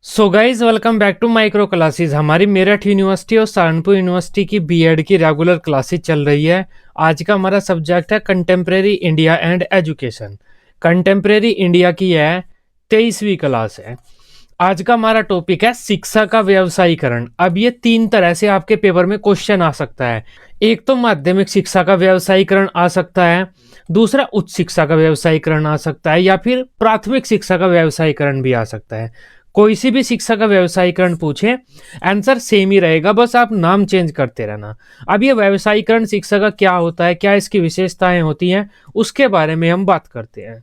So guys welcome back to micro classes. हमारी Meerut university और Saharanpur university की बीएड की रेगुलर क्लासेस चल रही है। आज का हमारा सब्जेक्ट है contemporary India and education. Contemporary India की है 23वीं क्लास है। आज का हमारा टॉपिक है शिक्षा का व्यवसायीकरण। अब ये तीन तरह से आपके पेपर में क्वेश्चन आ सकता है। एक तो माध्यमिक शिक्षा का व्यवसायीकरण आ सकता है, दूसरा उच्च शिक्षा का व्यवसायीकरण आ सकता है, या फिर प्राथमिक शिक्षा का व्यवसायीकरण भी आ सकता है। कोई सी भी शिक्षा का व्यवसायीकरण पूछे, आंसर सेम ही रहेगा, बस आप नाम चेंज करते रहना। अब ये व्यवसायीकरण शिक्षा का क्या होता है, क्या इसकी विशेषताएं होती हैं, उसके बारे में हम बात करते हैं।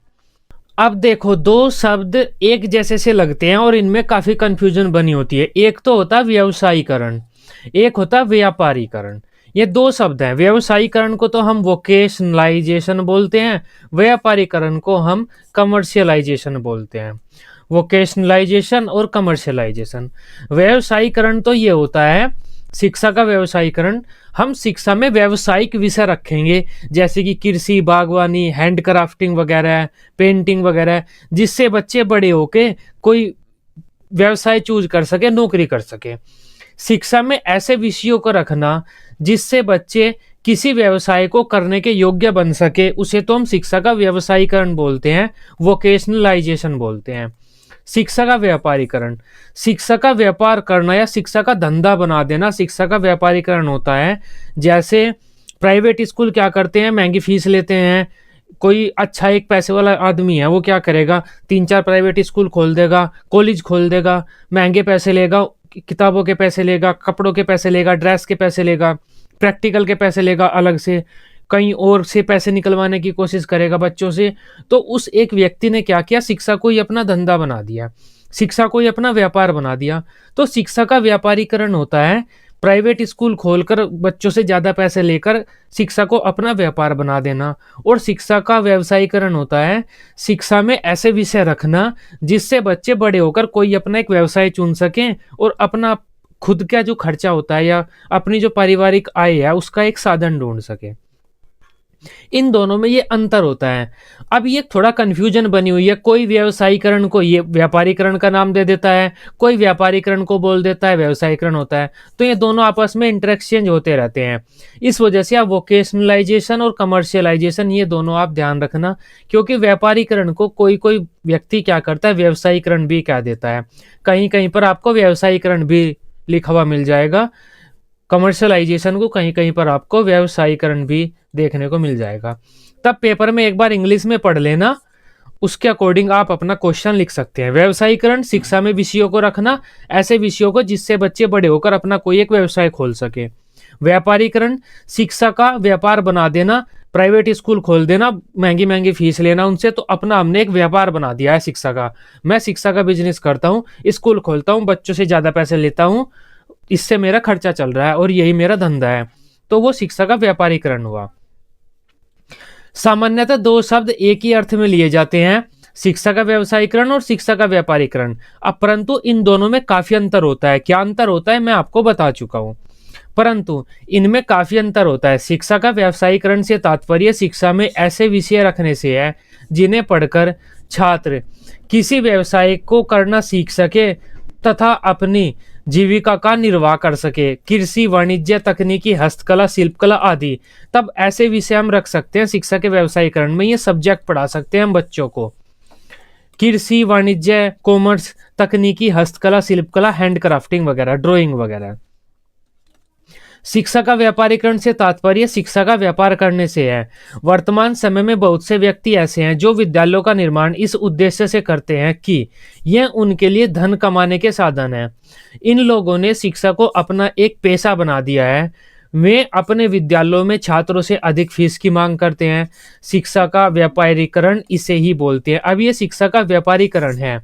अब देखो, दो शब्द एक जैसे से लगते हैं और इनमें काफी कंफ्यूजन बनी होती है। एक तो होता है व्यवसायीकरण, एक होता है व्यापारीकरण। ये दो शब्द हैं। व्यवसायीकरण को तो हम वोकेशनलाइजेशन बोलते हैं, व्यापारीकरण को हम कमर्शियलाइजेशन बोलते हैं। वोकेशनलाइजेशन और कमर्शियलाइजेशन। व्यवसायीकरण तो ये होता है शिक्षा का व्यवसायीकरण। हम शिक्षा में व्यावसायिक विषय रखेंगे, जैसे कि कृषि, बागवानी, हैंडक्राफ्टिंग वगैरह, पेंटिंग वगैरह, जिससे बच्चे बड़े होके कोई व्यवसाय चूज कर सके, नौकरी कर सके। शिक्षा में ऐसे विषयों को रखना जिससे बच्चे किसी व्यवसाय को करने के योग्य बन सके, उसे तो हम शिक्षा का व्यवसायीकरण बोलते हैं, वोकेशनलाइजेशन बोलते हैं। शिक्षा का व्यापारीकरण, शिक्षा का व्यापार करना या शिक्षा का धंधा बना देना शिक्षा का व्यापारीकरण होता है। जैसे प्राइवेट स्कूल क्या करते हैं, महंगी फीस लेते हैं। कोई अच्छा एक पैसे वाला आदमी है, वो क्या करेगा, 3-4 प्राइवेट स्कूल खोल देगा, कॉलेज खोल देगा, महंगे पैसे लेगा, किताबों के पैसे लेगा, कपड़ों के पैसे लेगा, ड्रेस के पैसे लेगा, प्रैक्टिकल के पैसे लेगा, अलग से कहीं और से पैसे निकलवाने की कोशिश करेगा बच्चों से। तो उस एक व्यक्ति ने क्या किया, शिक्षा को ही अपना धंधा बना दिया, शिक्षा को ही अपना व्यापार बना दिया। तो शिक्षा का व्यापारीकरण होता है प्राइवेट स्कूल खोलकर बच्चों से ज्यादा पैसे लेकर शिक्षा को अपना व्यापार बना देना। और शिक्षा का व्यवसायीकरण होता है शिक्षा में ऐसे विषय रखना जिससे बच्चे बड़े होकर कोई अपना एक व्यवसाय चुन सकें और अपना खुद का जो खर्चा होता है या अपनी जो पारिवारिक आय है उसका एक साधन ढूंढ सके। इन दोनों में ये अंतर होता है। अब ये थोड़ा कंफ्यूजन बनी हुई है, कोई व्यवसायीकरण को ये व्यापारीकरण का नाम दे देता है, कोई व्यापारीकरण को बोल देता है व्यवसायीकरण होता है। तो ये दोनों आपस में इंटरेक्सचेंज होते रहते हैं। इस वजह से आप वोकेशनलाइजेशन और कमर्शियलाइजेशन ये दोनों आप ध्यान रखना, क्योंकि व्यापारीकरण को कोई कोई व्यक्ति क्या करता है, व्यवसायीकरण भी कह देता है। कहीं कहीं पर आपको व्यवसायीकरण भी लिखा हुआ मिल जाएगा, कमर्शियलाइजेशन को कहीं कहीं पर आपको व्यवसायीकरण भी देखने को मिल जाएगा। तब पेपर में एक बार इंग्लिश में पढ़ लेना, उसके अकॉर्डिंग आप अपना क्वेश्चन लिख सकते हैं। व्यवसायीकरण शिक्षा में विषयों को रखना, ऐसे विषयों को जिससे बच्चे बड़े होकर अपना कोई एक व्यवसाय खोल सके। व्यापारीकरण शिक्षा का व्यापार बना देना, प्राइवेट स्कूल खोल देना, महंगी महंगी फीस लेना उनसे, तो अपना हमने एक व्यापार बना दिया है शिक्षा का। मैं शिक्षा का बिजनेस करता हूँ, स्कूल खोलता हूँ, बच्चों से ज्यादा पैसे लेता हूँ, इससे मेरा खर्चा चल रहा है और यही मेरा धंधा है। तो वो शिक्षा का व्यापारीकरण हुआ। सामान्यतः दो शब्द एक ही अर्थ में लिए जाते हैं, शिक्षा का व्यवसायीकरण और शिक्षा का व्यापारीकरण। अब परंतु इन दोनों में काफी अंतर होता है। क्या अंतर होता है मैं आपको बता चुका हूं, परंतु इनमें काफी अंतर होता है। शिक्षा का व्यवसायीकरण से तात्पर्य शिक्षा में ऐसे विषय रखने से है जिन्हें पढ़कर छात्र किसी व्यवसाय को करना सीख सके तथा अपनी जीविका का निर्वाह कर सके, कृषि, वाणिज्य, तकनीकी, हस्तकला, शिल्पकला आदि। तब ऐसे विषय हम रख सकते हैं शिक्षा के व्यवसायीकरण में, ये सब्जेक्ट पढ़ा सकते हैं हम बच्चों को, कृषि, वाणिज्य, कॉमर्स, तकनीकी, हस्तकला, शिल्पकला, हैंडक्राफ्टिंग वगैरह, ड्राइंग वगैरह। शिक्षा का व्यापारीकरण से तात्पर्य शिक्षा का व्यापार करने से है। वर्तमान समय में बहुत से व्यक्ति ऐसे हैं जो विद्यालयों का निर्माण इस उद्देश्य से करते हैं कि यह उनके लिए धन कमाने के साधन है। इन लोगों ने शिक्षा को अपना एक पेशा बना दिया है। वे अपने विद्यालयों में छात्रों से अधिक फीस की मांग करते हैं। शिक्षा का व्यापारीकरण इसे ही बोलते हैं। अब ये शिक्षा का व्यापारीकरण है।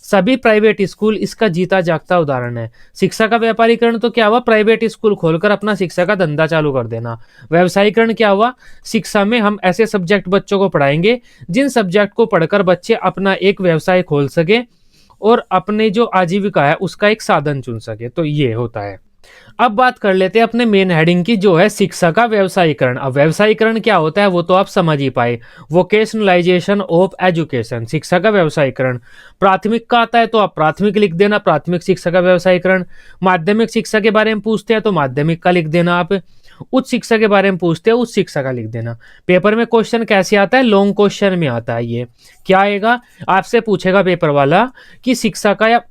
सभी प्राइवेट स्कूल इसका जीता जागता उदाहरण है। शिक्षा का व्यापारीकरण तो क्या हुआ, प्राइवेट स्कूल खोलकर अपना शिक्षा का धंधा चालू कर देना। व्यवसायीकरण क्या हुआ, शिक्षा में हम ऐसे सब्जेक्ट बच्चों को पढ़ाएंगे जिन सब्जेक्ट को पढ़कर बच्चे अपना एक व्यवसाय खोल सके और अपने जो आजीविका है उसका एक साधन चुन सके। तो ये होता है। अब बात कर लेते हैं अपने मेन हेडिंग की, जो है शिक्षा का व्यवसायीकरण। अब व्यवसायीकरण क्या होता है वो तो आप समझ ही पाए, वोकेशनलाइजेशन ऑफ एजुकेशन, शिक्षा का व्यवसायीकरण। प्राथमिक का आता है तो आप प्राथमिक लिख देना, प्राथमिक शिक्षा का व्यवसायीकरण। माध्यमिक शिक्षा के बारे में पूछते हैं तो माध्यमिक का लिख देना आप। उच्च शिक्षा के बारे में पूछते हैं उच्च शिक्षा का लिख देना। पेपर में क्वेश्चन कैसे आता है, लॉन्ग क्वेश्चन में आता है। ये क्या आएगा, आपसे पूछेगा पेपर वाला कि शिक्षा का या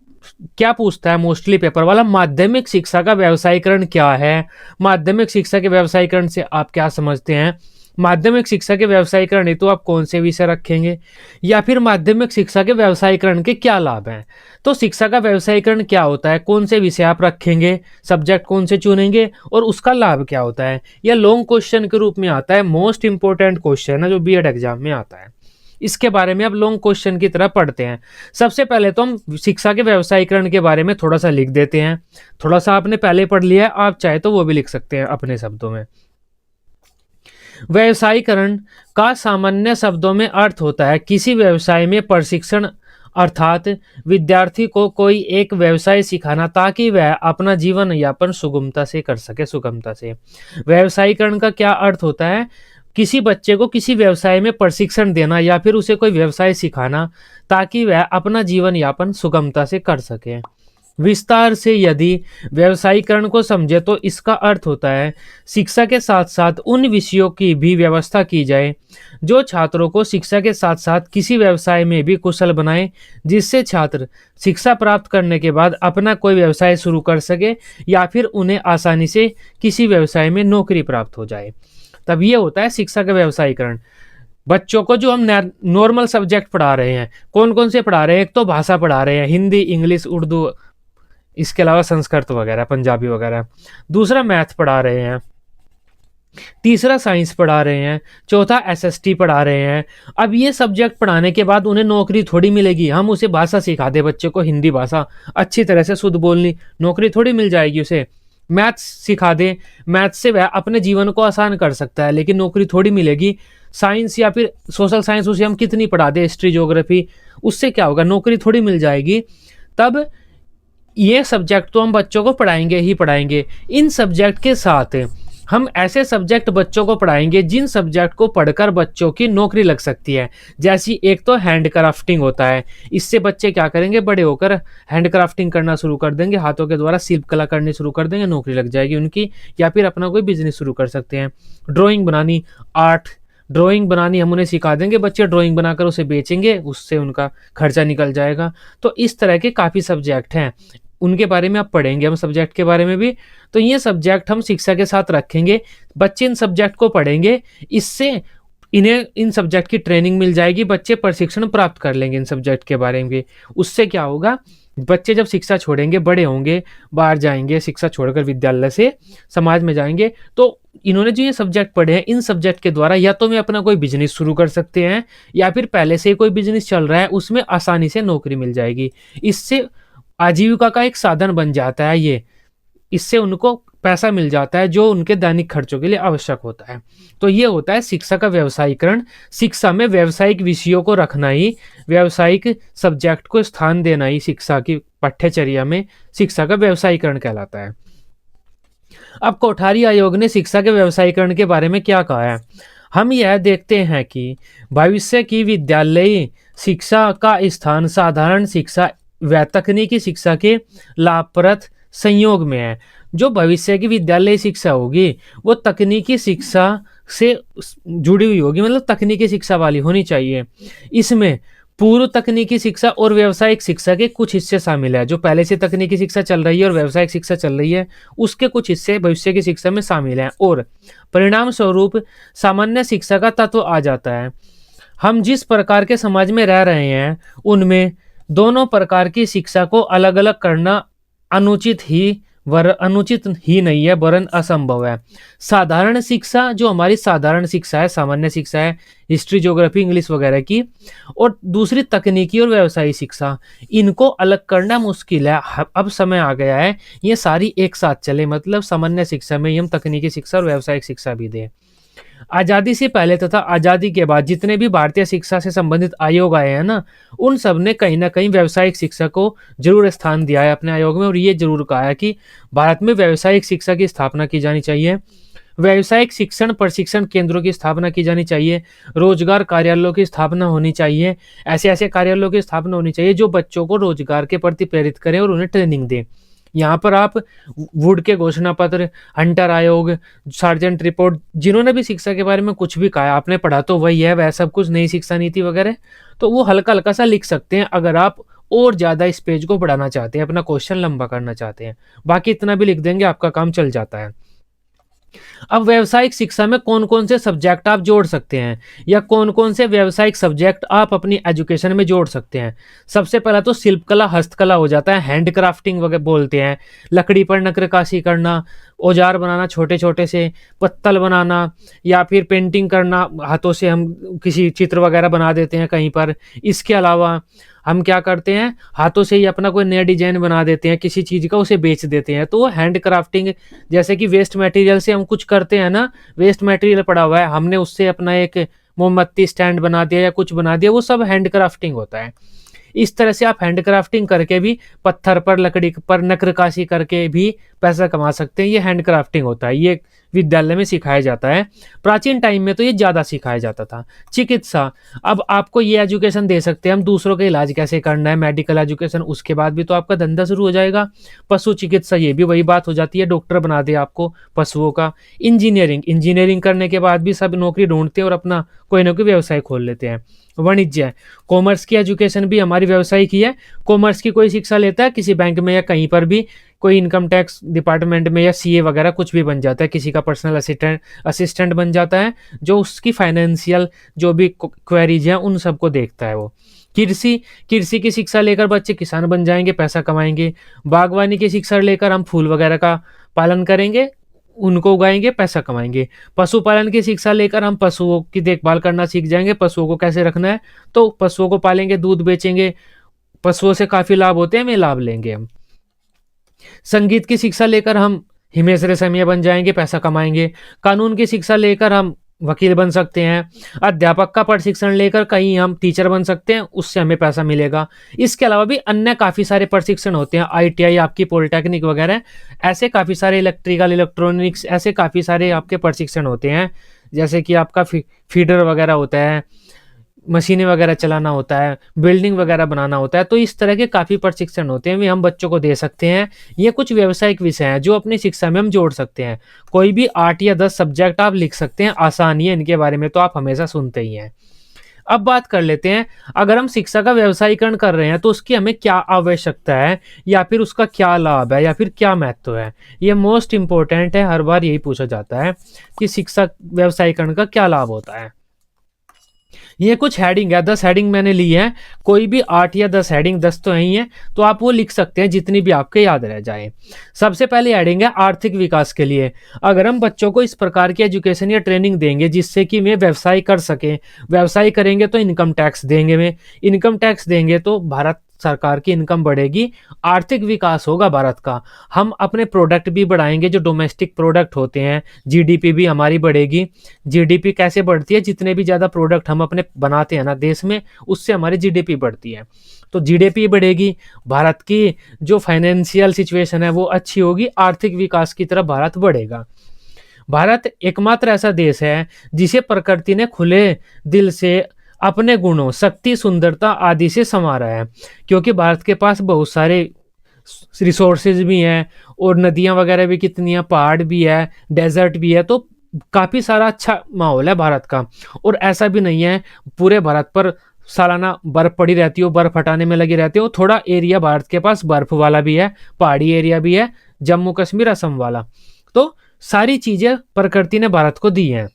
क्या पूछता है मोस्टली पेपर वाला, माध्यमिक शिक्षा का व्यवसायीकरण क्या है, माध्यमिक शिक्षा के व्यवसायीकरण से आप क्या समझते हैं, माध्यमिक शिक्षा के व्यवसायीकरण हेतु आप कौन से विषय रखेंगे, या फिर माध्यमिक शिक्षा के व्यवसायीकरण के क्या लाभ हैं। तो शिक्षा का व्यवसायीकरण क्या होता है, कौन से विषय आप रखेंगे, सब्जेक्ट कौन से चुनेंगे और उसका लाभ क्या होता है, यह लॉन्ग क्वेश्चन के रूप में आता है। मोस्ट इंपोर्टेंट क्वेश्चन है जो बीएड एग्जाम में आता है। इसके बारे में अब लॉन्ग क्वेश्चन की तरह पढ़ते हैं। सबसे पहले तो हम शिक्षा के व्यवसायीकरण के बारे में थोड़ा सा लिख देते हैं। थोड़ा सा आपने पहले पढ़ लिया है, आप चाहे तो वो भी लिख सकते हैं अपने शब्दों में। व्यवसायीकरण का सामान्य शब्दों में अर्थ होता है किसी व्यवसाय में प्रशिक्षण, अर्थात विद्यार्थी को कोई एक व्यवसाय सिखाना ताकि वह अपना जीवन यापन सुगमता से कर सके, सुगमता से। व्यवसायीकरण का क्या अर्थ होता है, किसी बच्चे को किसी व्यवसाय में प्रशिक्षण देना या फिर उसे कोई व्यवसाय सिखाना ताकि वह अपना जीवन यापन सुगमता से कर सके। विस्तार से यदि व्यवसायीकरण को समझे तो इसका अर्थ होता है शिक्षा के साथ साथ उन विषयों की भी व्यवस्था की जाए जो छात्रों को शिक्षा के साथ साथ किसी व्यवसाय में भी कुशल बनाए, जिससे छात्र शिक्षा प्राप्त करने के बाद अपना कोई व्यवसाय शुरू कर सके या फिर उन्हें आसानी से किसी व्यवसाय में नौकरी प्राप्त हो जाए। तब ये होता है शिक्षा का व्यवसायीकरण। बच्चों को जो हम नॉर्मल सब्जेक्ट पढ़ा रहे हैं, कौन कौन से पढ़ा रहे हैं, एक तो भाषा पढ़ा रहे हैं, हिंदी, इंग्लिश, उर्दू, इसके अलावा संस्कृत वगैरह, पंजाबी वगैरह। दूसरा मैथ पढ़ा रहे हैं, तीसरा साइंस पढ़ा रहे हैं, चौथा एसएसटी पढ़ा रहे हैं। अब ये सब्जेक्ट पढ़ाने के बाद उन्हें नौकरी थोड़ी मिलेगी। हम उसे भाषा सिखा दे बच्चे को, हिंदी भाषा अच्छी तरह से शुद्ध बोलनी, नौकरी थोड़ी मिल जाएगी उसे। मैथ्स सिखा दे, मैथ्स से वह अपने जीवन को आसान कर सकता है लेकिन नौकरी थोड़ी मिलेगी। साइंस या फिर सोशल साइंस उसे हम कितनी पढ़ा दे, हिस्ट्री, ज्योग्राफी, उससे क्या होगा, नौकरी थोड़ी मिल जाएगी। तब ये सब्जेक्ट तो हम बच्चों को पढ़ाएंगे ही पढ़ाएंगे। इन सब्जेक्ट के साथ हम ऐसे सब्जेक्ट बच्चों को पढ़ाएंगे जिन सब्जेक्ट को पढ़कर बच्चों की नौकरी लग सकती है। जैसी एक तो हैंड क्राफ्टिंग होता है, इससे बच्चे क्या करेंगे, बड़े होकर हैंड क्राफ्टिंग करना शुरू कर देंगे, हाथों के द्वारा शिल्प कला करनी शुरू कर देंगे, नौकरी लग जाएगी उनकी, या फिर अपना कोई बिजनेस शुरू कर सकते हैं। ड्राइंग बनानी, आर्ट, ड्राइंग बनानी हम उन्हें सिखा देंगे, बच्चे ड्राइंग बनाकर उसे बेचेंगे, उससे उनका खर्चा निकल जाएगा। तो इस तरह के काफ़ी सब्जेक्ट हैं, उनके बारे में आप पढ़ेंगे हम सब्जेक्ट के बारे में भी। तो ये सब्जेक्ट हम शिक्षा के साथ रखेंगे, बच्चे इन सब्जेक्ट को पढ़ेंगे, इससे इन्हें इन सब्जेक्ट की ट्रेनिंग मिल जाएगी, बच्चे प्रशिक्षण प्राप्त कर लेंगे इन सब्जेक्ट के बारे में। उससे क्या होगा, बच्चे जब शिक्षा छोड़ेंगे, बड़े होंगे, बाहर जाएंगे, शिक्षा छोड़कर विद्यालय से समाज में जाएंगे, तो इन्होंने जो ये सब्जेक्ट पढ़े हैं, इन सब्जेक्ट के द्वारा या तो वे अपना कोई बिजनेस शुरू कर सकते हैं या फिर पहले से कोई बिजनेस चल रहा है उसमें आसानी से नौकरी मिल जाएगी। इससे आजीविका का एक साधन बन जाता है ये, इससे उनको पैसा मिल जाता है जो उनके दैनिक खर्चों के लिए आवश्यक होता है। तो ये होता है शिक्षा का व्यवसायीकरण। शिक्षा में व्यावसायिक विषयों को रखना ही, व्यावसायिक सब्जेक्ट को स्थान देना ही शिक्षा की पाठ्यचर्या में शिक्षा का व्यवसायीकरण कहलाता है। अब कोठारी आयोग ने शिक्षा के व्यवसायीकरण के बारे में क्या कहा है, हम यह देखते हैं कि भविष्य की विद्यालयी शिक्षा का स्थान साधारण शिक्षा व तकनीकी शिक्षा के लाभप्रद संयोग में है। जो भविष्य की विद्यालय शिक्षा होगी वो तकनीकी शिक्षा से जुड़ी हुई होगी, मतलब तकनीकी शिक्षा वाली होनी चाहिए। इसमें पूर्व तकनीकी शिक्षा और व्यावसायिक शिक्षा के कुछ हिस्से शामिल है। जो पहले से तकनीकी शिक्षा चल रही है और व्यावसायिक शिक्षा चल रही है उसके कुछ हिस्से भविष्य की शिक्षा में शामिल हैं, और परिणाम स्वरूप सामान्य शिक्षा का तत्व आ जाता है। हम जिस प्रकार के समाज में रह रहे हैं उनमें दोनों प्रकार की शिक्षा को अलग अलग करना अनुचित ही नहीं है, वरन असंभव है। साधारण शिक्षा, जो हमारी साधारण शिक्षा है, सामान्य शिक्षा है, हिस्ट्री, ज्योग्राफी, इंग्लिश वगैरह की, और दूसरी तकनीकी और व्यवसायिक शिक्षा, इनको अलग करना मुश्किल है। अब समय आ गया है ये सारी एक साथ चले, मतलब सामान्य शिक्षा में हम तकनीकी शिक्षा और व्यावसायिक शिक्षा भी दें। आज़ादी से पहले तथा आज़ादी के बाद जितने भी भारतीय शिक्षा से संबंधित आयोग आए हैं ना, उन सब ने कहीं न कहीं व्यावसायिक शिक्षा को ज़रूर स्थान दिया है अपने आयोग में, और ये ज़रूर कहा है कि भारत में व्यावसायिक शिक्षा की स्थापना की जानी चाहिए। व्यावसायिक शिक्षण प्रशिक्षण केंद्रों की स्थापना की जानी चाहिए, रोजगार कार्यालयों की स्थापना होनी चाहिए, ऐसे-ऐसे कार्यालयों की स्थापना होनी चाहिए जो बच्चों को रोजगार के प्रति प्रेरित करें और उन्हें ट्रेनिंग दें। यहाँ पर आप वुड के घोषणा पत्र, हंटर आयोग, सार्जेंट रिपोर्ट, जिन्होंने भी शिक्षा के बारे में कुछ भी कहा, आपने पढ़ा तो वही है, वह सब कुछ नई शिक्षा नीति वगैरह, तो वो हल्का-हल्का सा लिख सकते हैं अगर आप और ज़्यादा इस पेज को बढ़ाना चाहते हैं, अपना क्वेश्चन लंबा करना चाहते हैं। बाकी इतना भी लिख देंगे, आपका काम चल जाता है। अब व्यावसायिक शिक्षा में कौन-कौन से सब्जेक्ट आप जोड़ सकते हैं या कौन-कौन से व्यावसायिक सब्जेक्ट आप अपनी एजुकेशन में जोड़ सकते हैं। सबसे पहला तो शिल्पकला, हस्तकला हो जाता है, हैंडक्राफ्टिंग वगैरह बोलते हैं, लकड़ी पर नक्काशी करना, औजार बनाना छोटे-छोटे से, पत्तल बनाना या फिर पेंटिंग करना, हाथों से हम किसी चित्र वगैरह बना देते हैं कहीं पर। इसके अलावा हम क्या करते हैं, हाथों से ही अपना कोई नया डिज़ाइन बना देते हैं किसी चीज़ का, उसे बेच देते हैं। तो वो हैंडक्राफ्टिंग, जैसे कि वेस्ट मटेरियल से हम कुछ करते हैं ना, वेस्ट मटेरियल पड़ा हुआ है, हमने उससे अपना एक मोमबत्ती स्टैंड बना दिया या कुछ बना दिया, वो सब हैंडक्राफ्टिंग होता है। इस तरह से आप हैंडक्राफ्टिंग करके भी, पत्थर पर, लकड़ी पर नक्काशी करके भी पैसा कमा सकते हैं। ये हैंडक्राफ्टिंग होता है, ये विद्यालय में सिखाया जाता है। प्राचीन टाइम में तो ये ज़्यादा सिखाया जाता था। चिकित्सा, अब आपको ये एजुकेशन दे सकते हैं हम, दूसरों का इलाज कैसे करना है, मेडिकल एजुकेशन, उसके बाद भी तो आपका धंधा शुरू हो जाएगा। पशु चिकित्सा, ये भी वही बात हो जाती है, डॉक्टर बना दे आपको पशुओं का। इंजीनियरिंग, इंजीनियरिंग करने के बाद भी सब नौकरी ढूंढते हैं और अपना कोई ना कोई व्यवसाय खोल लेते हैं। वाणिज्य, कॉमर्स की एजुकेशन भी हमारी व्यवसायिक ही है। कॉमर्स की कोई शिक्षा लेता है किसी बैंक में या कहीं पर भी, कोई इनकम टैक्स डिपार्टमेंट में या सीए वगैरह कुछ भी बन जाता है, किसी का पर्सनल असिस्टेंट बन जाता है, जो उसकी फाइनेंशियल जो भी क्वेरीज हैं उन सबको देखता है वो। कृषि, कृषि की शिक्षा लेकर बच्चे किसान बन जाएंगे, पैसा कमाएंगे। बागवानी की शिक्षा लेकर हम फूल वगैरह का पालन करेंगे, उनको उगाएंगे, पैसा कमाएंगे। पशुपालन की शिक्षा लेकर हम पशुओं की देखभाल करना सीख जाएंगे, पशुओं को कैसे रखना है, तो पशुओं को पालेंगे, दूध बेचेंगे, पशुओं से काफी लाभ होते हैं, हमें लाभ लेंगे हम। संगीत की शिक्षा लेकर हम हिमेश रेशमिया बन जाएंगे, पैसा कमाएंगे। कानून की शिक्षा लेकर हम वकील बन सकते हैं। अध्यापक का प्रशिक्षण लेकर कहीं हम टीचर बन सकते हैं, उससे हमें पैसा मिलेगा। इसके अलावा भी अन्य काफ़ी सारे प्रशिक्षण होते हैं, आईटीआई, आपकी पॉलिटेक्निक वगैरह, ऐसे काफ़ी सारे, इलेक्ट्रिकल, इलेक्ट्रॉनिक्स, ऐसे काफ़ी सारे आपके प्रशिक्षण होते हैं। जैसे कि आपका फीडर वगैरह होता है, मशीनें वगैरह चलाना होता है, बिल्डिंग वगैरह बनाना होता है। तो इस तरह के काफ़ी प्रशिक्षण होते हैं, वे हम बच्चों को दे सकते हैं। ये कुछ व्यावसायिक विषय हैं जो अपनी शिक्षा में हम जोड़ सकते हैं। कोई भी 8 या 10 सब्जेक्ट आप लिख सकते हैं, आसान ही है, इनके बारे में तो आप हमेशा सुनते ही हैं। अब बात कर लेते हैं, अगर हम शिक्षा का व्यवसायीकरण कर रहे हैं तो उसकी हमें क्या आवश्यकता है या फिर उसका क्या लाभ है या फिर क्या महत्व है। ये मोस्ट इंपॉर्टेंट है, हर बार यही पूछा जाता है कि शिक्षा व्यवसायीकरण का क्या लाभ होता है। ये कुछ हेडिंग है, 10 हेडिंग मैंने ली है। कोई भी 8 या 10 हेडिंग, 10 तो यही है, तो आप वो लिख सकते हैं जितनी भी आपके याद रह जाए। सबसे पहले हेडिंग है आर्थिक विकास के लिए। अगर हम बच्चों को इस प्रकार की एजुकेशन या ट्रेनिंग देंगे जिससे कि वे व्यवसाय कर सकें, व्यवसाय करेंगे तो इनकम टैक्स देंगे, वे इनकम टैक्स देंगे तो भारत सरकार की इनकम बढ़ेगी, आर्थिक विकास होगा भारत का। हम अपने प्रोडक्ट भी बढ़ाएंगे, जो डोमेस्टिक प्रोडक्ट होते हैं, जीडीपी भी हमारी बढ़ेगी। जीडीपी कैसे बढ़ती है, जितने भी ज़्यादा प्रोडक्ट हम अपने बनाते हैं ना देश में, उससे हमारी जीडीपी बढ़ती है। तो जीडीपी बढ़ेगी, भारत की जो फाइनेंशियल सिचुएशन है वो अच्छी होगी, आर्थिक विकास की तरफ भारत बढ़ेगा। भारत एकमात्र ऐसा देश है जिसे प्रकृति ने खुले दिल से अपने गुणों, शक्ति, सुंदरता आदि से संवारा है, क्योंकि भारत के पास बहुत सारे रिसोर्सेज भी हैं और नदियां वगैरह भी कितनी हैं, पहाड़ भी है, डेजर्ट भी है, तो काफ़ी सारा अच्छा माहौल है भारत का। और ऐसा भी नहीं है पूरे भारत पर सालाना बर्फ पड़ी रहती हो, बर्फ हटाने में लगी रहती हो, थोड़ा एरिया भारत के पास बर्फ वाला भी है, पहाड़ी एरिया भी है, जम्मू कश्मीर, असम वाला। तो सारी चीज़ें प्रकृति ने भारत को दी हैं,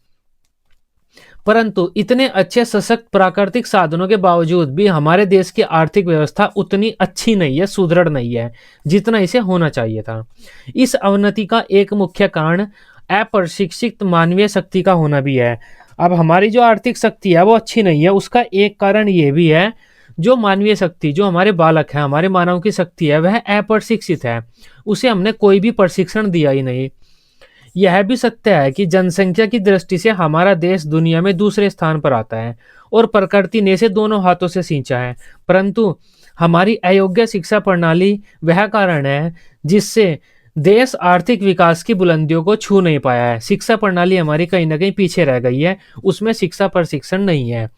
परंतु इतने अच्छे सशक्त प्राकृतिक साधनों के बावजूद भी हमारे देश की आर्थिक व्यवस्था उतनी अच्छी नहीं है, सुदृढ़ नहीं है जितना इसे होना चाहिए था। इस अवनति का एक मुख्य कारण अप्रशिक्षित मानवीय शक्ति का होना भी है। अब हमारी जो आर्थिक शक्ति है वो अच्छी नहीं है, उसका एक कारण ये भी है, जो मानवीय शक्ति, जो हमारे बालक है, हमारे मानव की शक्ति है, वह अप्रशिक्षित है, उसे हमने कोई भी प्रशिक्षण दिया ही नहीं। यह भी सत्य है कि जनसंख्या की दृष्टि से हमारा देश दुनिया में दूसरे स्थान पर आता है और प्रकृति ने इसे दोनों हाथों से सींचा है। परंतु हमारी अयोग्य शिक्षा प्रणाली वह कारण है जिससे देश आर्थिक विकास की बुलंदियों को छू नहीं पाया है। शिक्षा प्रणाली हमारी कहीं ना कहीं पीछे रह गई है, उसमें शिक्षा प्रशिक्षण नहीं है।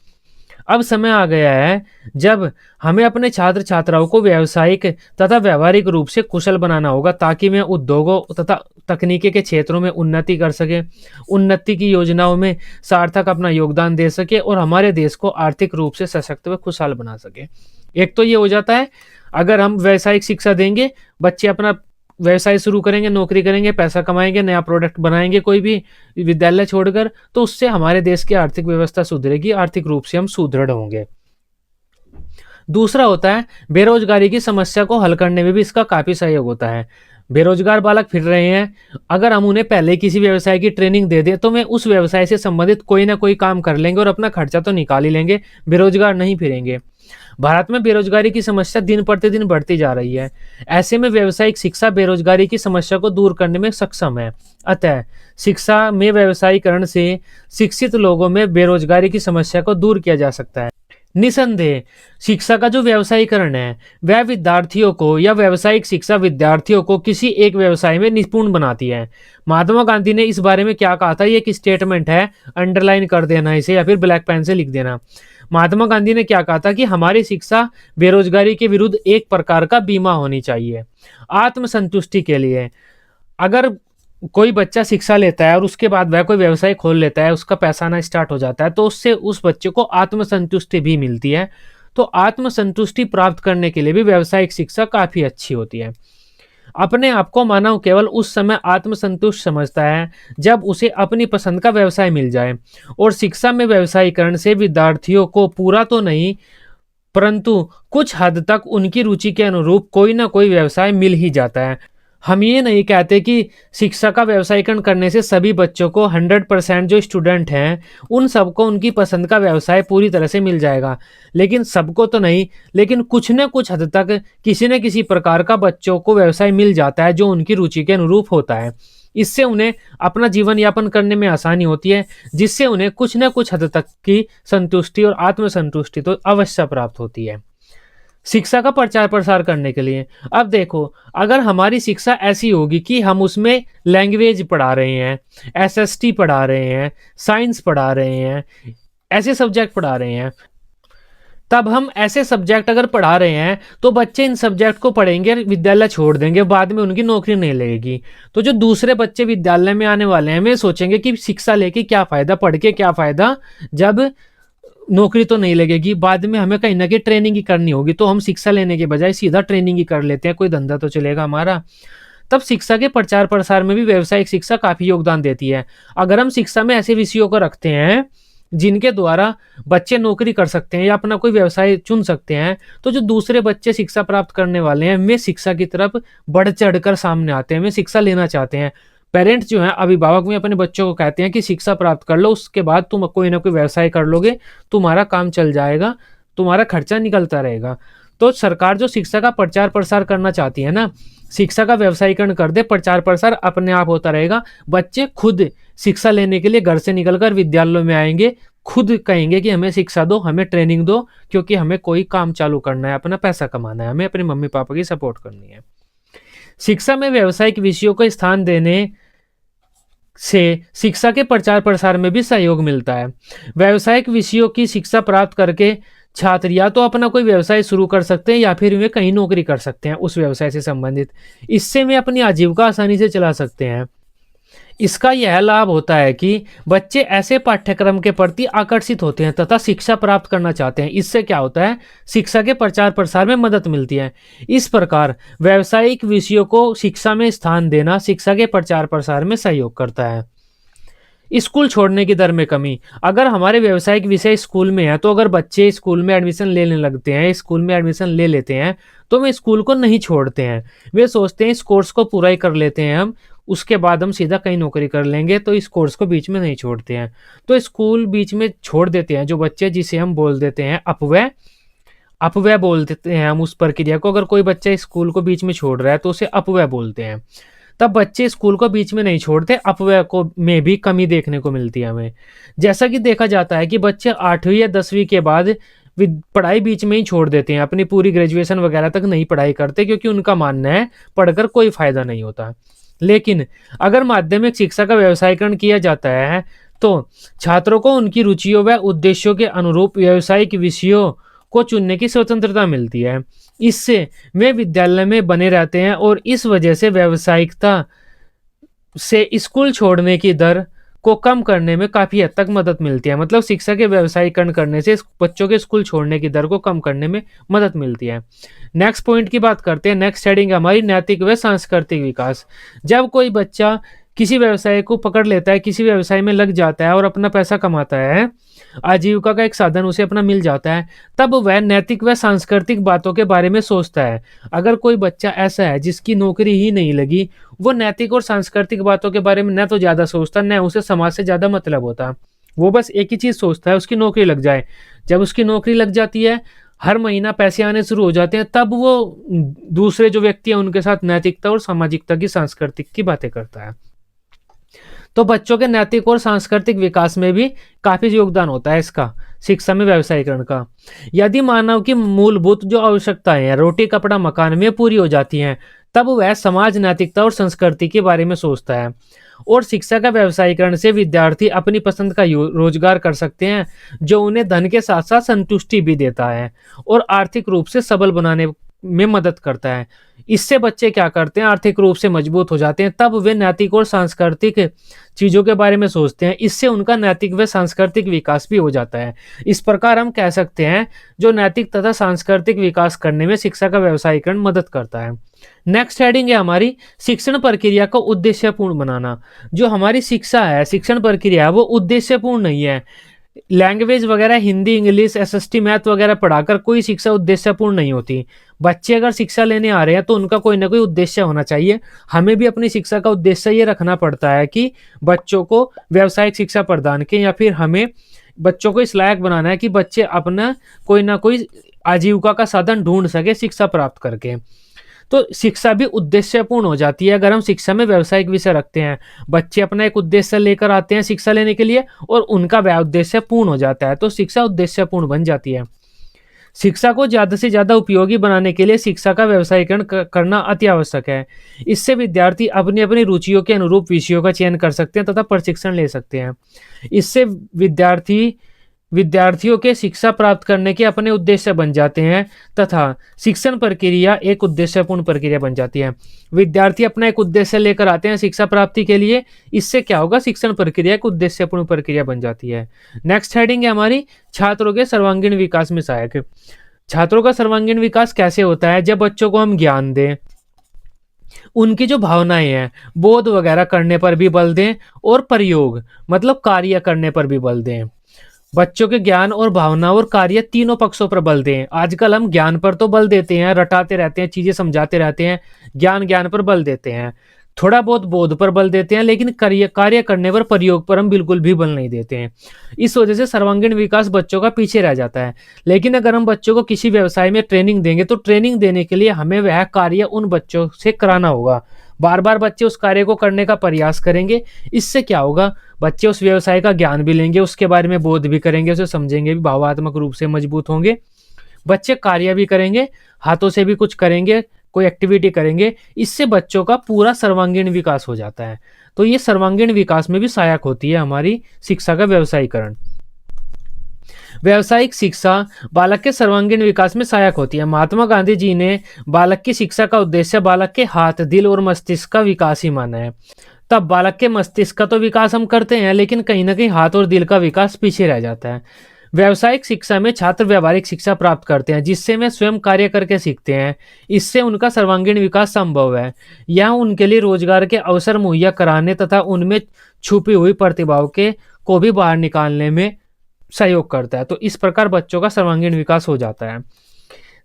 अब समय आ गया है जब हमें अपने छात्र छात्राओं को व्यावसायिक तथा व्यवहारिक रूप से कुशल बनाना होगा, ताकि वे उद्योगों तथा तकनीकी के क्षेत्रों में उन्नति कर सके, उन्नति की योजनाओं में सार्थक अपना योगदान दे सके और हमारे देश को आर्थिक रूप से सशक्त व खुशहाल बना सके। एक तो ये हो जाता है, अगर हम व्यावसायिक शिक्षा देंगे, बच्चे अपना व्यवसाय शुरू करेंगे, नौकरी करेंगे, पैसा कमाएंगे, नया प्रोडक्ट बनाएंगे कोई भी विद्यालय छोड़कर, तो उससे हमारे देश की आर्थिक व्यवस्था सुधरेगी, आर्थिक रूप से हम सुदृढ़ होंगे। दूसरा होता है बेरोजगारी की समस्या को हल करने में भी इसका काफी सहयोग होता है। बेरोजगार बालक फिर रहे हैं, अगर हम उन्हें पहले किसी व्यवसाय की ट्रेनिंग दे दें तो वे उस व्यवसाय से संबंधित कोई ना कोई काम कर लेंगे और अपना खर्चा तो निकाल ही लेंगे, बेरोजगार नहीं फिरेंगे। भारत में बेरोजगारी की समस्या दिन प्रतिदिन बढ़ती जा रही है। ऐसे में व्यावसायिक शिक्षा बेरोजगारी की समस्या को दूर करने में सक्षम है। अतः शिक्षा में व्यवसायीकरण से शिक्षित लोगों में बेरोजगारी की समस्या को दूर किया जा सकता है। निसंदेह शिक्षा का जो व्यवसायीकरण है वह विद्यार्थियों को या व्यावसायिक शिक्षा विद्यार्थियों को किसी एक व्यवसाय में निपुण बनाती है। महात्मा गांधी ने इस बारे में क्या कहा था, ये एक स्टेटमेंट है, अंडरलाइन कर देना इसे या फिर ब्लैक पेन से लिख देना। महात्मा गांधी ने क्या कहा था कि हमारी शिक्षा बेरोजगारी के विरुद्ध एक प्रकार का बीमा होनी चाहिए। आत्मसंतुष्टि के लिए अगर कोई बच्चा शिक्षा लेता है और उसके बाद वह कोई व्यवसाय खोल लेता है, उसका पैसा आना स्टार्ट हो जाता है, तो उससे उस बच्चे को आत्मसंतुष्टि भी मिलती है। तो आत्मसंतुष्टि प्राप्त करने के लिए भी व्यावसायिक शिक्षा काफी अच्छी होती है। अपने आप को मानव केवल उस समय आत्मसंतुष्ट समझता है जब उसे अपनी पसंद का व्यवसाय मिल जाए, और शिक्षा में व्यवसायीकरण से विद्यार्थियों को पूरा तो नहीं परंतु कुछ हद तक उनकी रुचि के अनुरूप कोई ना कोई व्यवसाय मिल ही जाता है। हम ये नहीं कहते कि शिक्षा का व्यवसायीकरण करने से सभी बच्चों को 100% जो स्टूडेंट हैं उन सबको उनकी पसंद का व्यवसाय पूरी तरह से मिल जाएगा, लेकिन सबको तो नहीं, लेकिन कुछ न कुछ हद तक किसी न किसी प्रकार का बच्चों को व्यवसाय मिल जाता है जो उनकी रुचि के अनुरूप होता है। इससे उन्हें अपना जीवन यापन करने में आसानी होती है, जिससे उन्हें कुछ न कुछ हद तक की संतुष्टि और आत्मसंतुष्टि तो अवश्य प्राप्त होती है। शिक्षा का प्रचार प्रसार करने के लिए अब देखो, अगर हमारी शिक्षा ऐसी होगी कि हम उसमें लैंग्वेज पढ़ा रहे हैं, एसएसटी पढ़ा रहे हैं, साइंस पढ़ा रहे हैं, ऐसे सब्जेक्ट पढ़ा रहे हैं, तब हम ऐसे सब्जेक्ट अगर पढ़ा रहे हैं तो बच्चे इन सब्जेक्ट को पढ़ेंगे, विद्यालय छोड़ देंगे, बाद में उनकी नौकरी नहीं लगेगी। तो जो दूसरे बच्चे विद्यालय में आने वाले हैं वे सोचेंगे कि शिक्षा लेके क्या फायदा, पढ़ के क्या फायदा, जब नौकरी तो नहीं लगेगी, बाद में हमें कहीं ना कहीं ट्रेनिंग ही करनी होगी, तो हम शिक्षा लेने के बजाय सीधा ट्रेनिंग ही कर लेते हैं, कोई धंधा तो चलेगा हमारा। तब शिक्षा के प्रचार प्रसार में भी व्यावसायिक शिक्षा काफी योगदान देती है। अगर हम शिक्षा में ऐसे विषयों को रखते हैं जिनके द्वारा बच्चे नौकरी कर सकते हैं या अपना कोई व्यवसाय चुन सकते हैं, तो जो दूसरे बच्चे शिक्षा प्राप्त करने वाले हैं वे शिक्षा की तरफ बढ़ चढ़कर सामने आते हैं, वे शिक्षा लेना चाहते हैं। पेरेंट्स जो हैं, अभिभावक में अपने बच्चों को कहते हैं कि शिक्षा प्राप्त कर लो, उसके बाद तुम कोई ना कोई व्यवसाय कर लोगे, तुम्हारा काम चल जाएगा, तुम्हारा खर्चा निकलता रहेगा। तो सरकार जो शिक्षा का प्रचार प्रसार करना चाहती है ना, शिक्षा का व्यवसायीकरण कर दे, प्रचार प्रसार अपने आप होता रहेगा। बच्चे खुद शिक्षा लेने के लिए घर से निकलकर विद्यालयों में आएंगे, खुद कहेंगे कि हमें शिक्षा दो, हमें ट्रेनिंग दो, क्योंकि हमें कोई काम चालू करना है, अपना पैसा कमाना है, हमें अपने मम्मी पापा की सपोर्ट करनी है। शिक्षा में व्यावसायिक विषयों को स्थान देने से शिक्षा के प्रचार प्रसार में भी सहयोग मिलता है। व्यावसायिक विषयों की शिक्षा प्राप्त करके छात्र या तो अपना कोई व्यवसाय शुरू कर सकते हैं या फिर वे कहीं नौकरी कर सकते हैं उस व्यवसाय से संबंधित। इससे वे अपनी आजीविका आसानी से चला सकते हैं। इसका यह लाभ होता है कि बच्चे ऐसे पाठ्यक्रम के प्रति आकर्षित होते हैं तथा शिक्षा प्राप्त करना चाहते हैं। इससे क्या होता है, शिक्षा के प्रचार प्रसार में मदद मिलती है। इस प्रकार व्यावसायिक विषयों को शिक्षा में स्थान देना शिक्षा के प्रचार प्रसार में सहयोग करता है। स्कूल छोड़ने की दर में कमी, अगर हमारे व्यावसायिक विषय स्कूल में है तो अगर बच्चे स्कूल में एडमिशन लेने लगते हैं, स्कूल में एडमिशन ले लेते हैं, तो वे स्कूल को नहीं छोड़ते हैं। वे सोचते हैं इस कोर्स को पूरा ही कर लेते हैं हम, उसके बाद हम सीधा कहीं नौकरी कर लेंगे, तो इस कोर्स को बीच में नहीं छोड़ते हैं। तो स्कूल बीच में छोड़ देते हैं जो बच्चे, जिसे हम बोल देते हैं अपव्यय। अपव्यय बोल देते हैं हम उस प्रक्रिया को। अगर कोई बच्चा स्कूल को बीच में छोड़ रहा है तो उसे अपव्यय बोलते हैं। तब बच्चे स्कूल को बीच में नहीं छोड़ते, अपव्यय को में भी कमी देखने को मिलती है हमें। जैसा कि देखा जाता है कि बच्चे 8वीं या 10वीं के बाद पढ़ाई बीच में ही छोड़ देते हैं, अपनी पूरी ग्रेजुएशन वगैरह तक नहीं पढ़ाई करते, क्योंकि उनका मानना है पढ़कर कोई फायदा नहीं होता। लेकिन अगर माध्यमिक शिक्षा का व्यवसायीकरण किया जाता है तो छात्रों को उनकी रुचियों व उद्देश्यों के अनुरूप व्यावसायिक विषयों को चुनने की स्वतंत्रता मिलती है। इससे वे विद्यालय में बने रहते हैं और इस वजह से व्यावसायिकता से स्कूल छोड़ने की दर को कम करने में काफी हद तक मदद मिलती है। मतलब शिक्षा के व्यवसायीकरण करने से बच्चों के स्कूल छोड़ने की दर को कम करने में मदद मिलती है। नेक्स्ट पॉइंट की बात करते हैं। नेक्स्ट हेडिंग हमारी नैतिक व सांस्कृतिक विकास। जब कोई बच्चा किसी व्यवसाय को पकड़ लेता है, किसी व्यवसाय में लग जाता है और अपना पैसा कमाता है, आजीविका का एक साधन उसे अपना मिल जाता है, तब वह नैतिक व सांस्कृतिक बातों के बारे में सोचता है। अगर कोई बच्चा ऐसा है जिसकी नौकरी ही नहीं लगी, वो नैतिक और सांस्कृतिक बातों के बारे में न तो ज्यादा सोचता, न उसे समाज से ज्यादा मतलब होता। वो बस एक ही चीज सोचता है, उसकी नौकरी लग जाए। जब उसकी नौकरी लग जाती है, हर महीना पैसे आने शुरू हो जाते हैं, तब वो दूसरे जो व्यक्ति है उनके साथ नैतिकता और सामाजिकता की, सांस्कृतिक की बातें करता है। तो बच्चों के नैतिक और सांस्कृतिक विकास में भी काफी योगदान होता है इसका, शिक्षा में व्यवसायीकरण का। यदि मानव की मूलभूत जो आवश्यकताएं हैं, रोटी कपड़ा मकान में पूरी हो जाती हैं, तब वह समाज, नैतिकता और संस्कृति के बारे में सोचता है। और शिक्षा का व्यवसायीकरण से विद्यार्थी अपनी पसंद का रोजगार कर सकते हैं, जो उन्हें धन के साथ साथ संतुष्टि भी देता है और आर्थिक रूप से सबल बनाने में मदद करता है। इससे बच्चे क्या करते हैं, आर्थिक रूप से मजबूत हो जाते हैं, तब वे नैतिक और सांस्कृतिक चीजों के बारे में सोचते हैं। इससे उनका नैतिक व सांस्कृतिक विकास भी हो जाता है। इस प्रकार हम कह सकते हैं जो नैतिक तथा सांस्कृतिक विकास करने में शिक्षा का व्यवसायीकरण मदद करता है। नेक्स्ट हेडिंग है हमारी शिक्षण प्रक्रिया को उद्देश्यपूर्ण बनाना। जो हमारी शिक्षा है, शिक्षण प्रक्रिया, वो उद्देश्यपूर्ण नहीं है। लैंग्वेज वगैरह, हिंदी, इंग्लिश, एसएसटी, मैथ वगैरह पढ़ाकर कोई शिक्षा उद्देश्यपूर्ण नहीं होती। बच्चे अगर शिक्षा लेने आ रहे हैं तो उनका कोई ना कोई उद्देश्य होना चाहिए। हमें भी अपनी शिक्षा का उद्देश्य ये रखना पड़ता है कि बच्चों को व्यावसायिक शिक्षा प्रदान की, या फिर हमें बच्चों को इस लायक बनाना है कि बच्चे अपना कोई ना कोई आजीविका का साधन ढूंढ सके शिक्षा प्राप्त करके। तो शिक्षा भी उद्देश्यपूर्ण हो जाती है अगर हम शिक्षा में व्यावसायिक विषय रखते हैं। बच्चे अपना एक उद्देश्य लेकर आते हैं शिक्षा लेने के लिए और उनका वह उद्देश्य पूर्ण हो जाता है, तो शिक्षा उद्देश्यपूर्ण बन जाती है। शिक्षा को ज्यादा से ज्यादा उपयोगी बनाने के लिए शिक्षा का व्यवसायीकरण करना अति आवश्यक है। इससे विद्यार्थी अपनी अपनी रुचियों के अनुरूप विषयों का चयन कर सकते हैं तथा प्रशिक्षण ले सकते हैं। इससे विद्यार्थियों के शिक्षा प्राप्त करने के अपने उद्देश्य बन जाते हैं तथा शिक्षण प्रक्रिया एक उद्देश्यपूर्ण प्रक्रिया बन जाती है। विद्यार्थी अपना एक उद्देश्य लेकर आते हैं शिक्षा प्राप्ति के लिए, इससे क्या होगा, शिक्षण प्रक्रिया एक उद्देश्यपूर्ण प्रक्रिया बन जाती है। नेक्स्ट हेडिंग है हमारी छात्रों के सर्वांगीण विकास में सहायक। छात्रों का सर्वांगीण विकास कैसे होता है, जब बच्चों को हम ज्ञान दें, उनकी जो भावनाएं हैं, बोध वगैरह करने पर भी बल दें और प्रयोग मतलब कार्य करने पर भी बल दें। बच्चों के ज्ञान और भावना और कार्य तीनों पक्षों पर बल दें। आजकल हम ज्ञान पर तो बल देते हैं, रटाते रहते हैं, चीजें समझाते रहते हैं, ज्ञान पर बल देते हैं, थोड़ा बहुत बोध पर बल देते हैं, लेकिन कार्य करने पर, प्रयोग पर हम बिल्कुल भी बल नहीं देते हैं। इस वजह से सर्वांगीण विकास बच्चों का पीछे रह जाता है। लेकिन अगर हम बच्चों को किसी व्यवसाय में ट्रेनिंग देंगे तो ट्रेनिंग देने के लिए हमें वह कार्य उन बच्चों से कराना होगा। बार बार बच्चे उस कार्य को करने का प्रयास करेंगे। इससे क्या होगा, बच्चे उस व्यवसाय का ज्ञान भी लेंगे, उसके बारे में बोध भी करेंगे, उसे समझेंगे भी, भावात्मक रूप से मजबूत होंगे। बच्चे कार्य भी करेंगे, हाथों से भी कुछ करेंगे, कोई एक्टिविटी करेंगे। इससे बच्चों का पूरा सर्वांगीण विकास हो जाता है। तो ये सर्वांगीण विकास में भी सहायक होती है हमारी शिक्षा का व्यवसायीकरण। व्यावसायिक शिक्षा बालक के सर्वांगीण विकास में सहायक होती है। महात्मा गांधी जी ने बालक की शिक्षा का उद्देश्य बालक के हाथ, दिल और मस्तिष्क का विकास ही माना है। तब बालक के मस्तिष्क का तो विकास हम करते हैं, लेकिन कहीं ना कहीं हाथ और दिल का विकास पीछे रह जाता है। व्यावसायिक शिक्षा में छात्र व्यावहारिक शिक्षा प्राप्त करते हैं, जिससे वे स्वयं कार्य करके सीखते हैं। इससे उनका सर्वांगीण विकास संभव है। यह उनके लिए रोजगार के अवसर मुहैया कराने तथा उनमें छुपी हुई प्रतिभाओं को भी बाहर निकालने में सहयोग करता है। तो इस प्रकार बच्चों का सर्वांगीण विकास हो जाता है।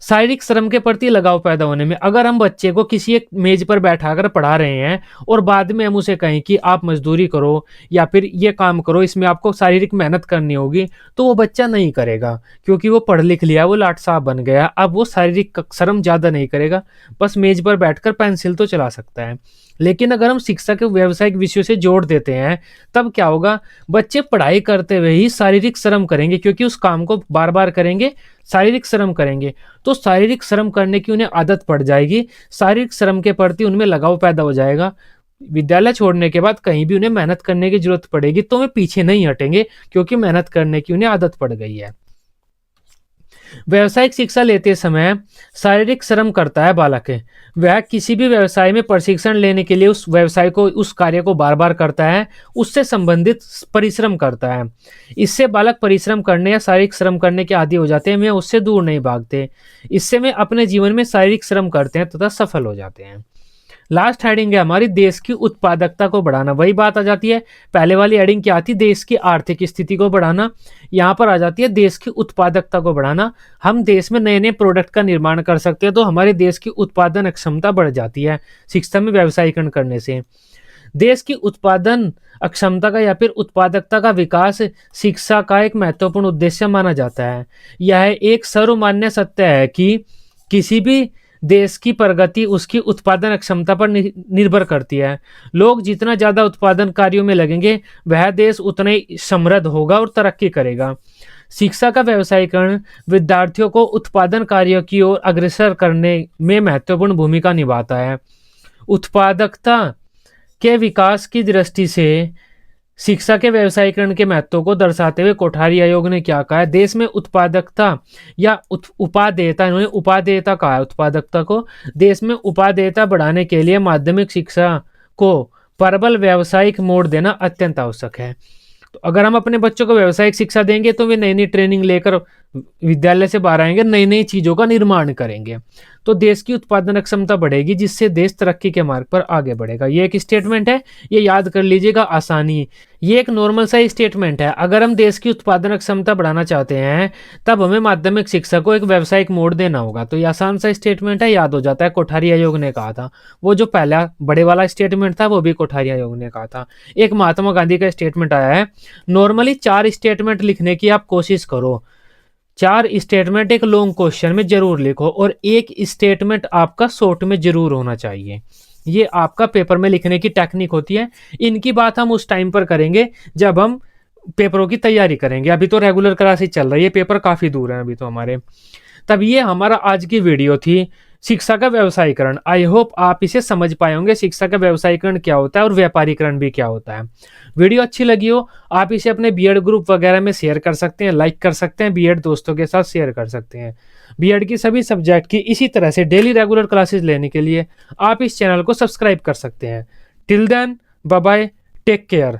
शारीरिक श्रम के प्रति लगाव पैदा होने में, अगर हम बच्चे को किसी एक मेज पर बैठाकर पढ़ा रहे हैं और बाद में हम उसे कहें कि आप मजदूरी करो या फिर ये काम करो, इसमें आपको शारीरिक मेहनत करनी होगी, तो वो बच्चा नहीं करेगा, क्योंकि वो पढ़ लिख लिया, वो लाट साहब बन गया। अब वो शारीरिक श्रम ज्यादा नहीं करेगा, बस मेज पर बैठकर पेंसिल तो चला सकता है। लेकिन अगर हम शिक्षा के व्यावसायिक विषयों से जोड़ देते हैं, तब क्या होगा, बच्चे पढ़ाई करते हुए ही शारीरिक श्रम करेंगे, क्योंकि उस काम को बार बार करेंगे, शारीरिक श्रम करेंगे, तो शारीरिक श्रम करने की उन्हें आदत पड़ जाएगी, शारीरिक श्रम के प्रति उनमें लगाव पैदा हो जाएगा। विद्यालय छोड़ने के बाद कहीं भी उन्हें मेहनत करने की जरूरत पड़ेगी तो वे पीछे नहीं हटेंगे, क्योंकि मेहनत करने की उन्हें आदत पड़ गई है। व्यवसायिक शिक्षा लेते समय शारीरिक श्रम करता है बालक। वह किसी भी व्यवसाय में प्रशिक्षण लेने के लिए उस व्यवसाय को, उस कार्य को बार बार करता है, उससे संबंधित परिश्रम करता है। इससे बालक परिश्रम करने या शारीरिक श्रम करने के आदी हो जाते हैं, वे उससे दूर नहीं भागते। इससे वे अपने जीवन में शारीरिक श्रम करते हैं तथा सफल हो जाते हैं। लास्ट हेडिंग है हमारी देश की उत्पादकता को बढ़ाना। वही बात आ जाती है, पहले वाली हेडिंग क्या थी, देश की आर्थिक स्थिति को बढ़ाना, यहाँ पर आ जाती है देश की उत्पादकता को बढ़ाना। हम देश में नए नए प्रोडक्ट का निर्माण कर सकते हैं, तो हमारे देश की उत्पादन क्षमता बढ़ जाती है शिक्षा में व्यावसायीकरण करने से। देश की उत्पादन अक्षमता का या फिर उत्पादकता का विकास शिक्षा का एक महत्वपूर्ण उद्देश्य माना जाता है। यह एक सर्वमान्य सत्य है कि किसी भी देश की प्रगति उसकी उत्पादन क्षमता पर निर्भर करती है। लोग जितना ज्यादा उत्पादन कार्यों में लगेंगे, वह देश उतना ही समृद्ध होगा और तरक्की करेगा। शिक्षा का व्यावसायीकरण विद्यार्थियों को उत्पादन कार्यों की ओर अग्रसर करने में महत्वपूर्ण भूमिका निभाता है। उत्पादकता के विकास की दृष्टि से शिक्षा के व्यावसायीकरण के महत्व को दर्शाते हुए कोठारी आयोग ने क्या कहा है, देश में उत्पादकता या उपादेयता, इन्होंने उपादेयता कहा है उत्पादकता को, देश में उपादेयता बढ़ाने के लिए माध्यमिक शिक्षा को प्रबल व्यावसायिक मोड़ देना अत्यंत आवश्यक है। तो अगर हम अपने बच्चों को व्यावसायिक शिक्षा देंगे तो वे नई नई ट्रेनिंग लेकर विद्यालय से बाहर आएंगे, नई नई चीजों का निर्माण करेंगे, तो देश की उत्पादन क्षमता बढ़ेगी, जिससे देश तरक्की के मार्ग पर आगे बढ़ेगा। ये एक स्टेटमेंट है, ये याद कर लीजिएगा, आसानी। ये एक नॉर्मल सा स्टेटमेंट है। अगर हम देश की उत्पादन क्षमता बढ़ाना चाहते हैं, तब हमें माध्यमिक शिक्षा को एक व्यावसायिक मोड़ देना होगा। तो ये आसान सा स्टेटमेंट है, याद हो जाता है, कोठारी आयोग ने कहा था। वो जो पहला बड़े वाला स्टेटमेंट था वो भी कोठारी आयोग ने कहा था। एक महात्मा गांधी का स्टेटमेंट आया है, नॉर्मली 4 स्टेटमेंट लिखने की आप कोशिश करो, 4 स्टेटमेंट एक लॉन्ग क्वेश्चन में जरूर लिखो, और एक स्टेटमेंट आपका शॉर्ट में जरूर होना चाहिए। ये आपका पेपर में लिखने की टेक्निक होती है। इनकी बात हम उस टाइम पर करेंगे जब हम पेपरों की तैयारी करेंगे। अभी तो रेगुलर क्लासेस चल रही है, पेपर काफी दूर है अभी तो हमारे। तब ये हमारा आज की वीडियो थी, शिक्षा का व्यवसायीकरण। आई होप आप इसे समझ पाए होंगे, शिक्षा का व्यवसायीकरण क्या होता है और व्यापारीकरण भी क्या होता है। वीडियो अच्छी लगी हो, आप इसे अपने बीएड ग्रुप वगैरह में शेयर कर सकते हैं, लाइक कर सकते हैं, बीएड दोस्तों के साथ शेयर कर सकते हैं। बीएड की सभी सब्जेक्ट की इसी तरह से डेली रेगुलर क्लासेस लेने के लिए आप इस चैनल को सब्सक्राइब कर सकते हैं। Till then, bye bye, take care.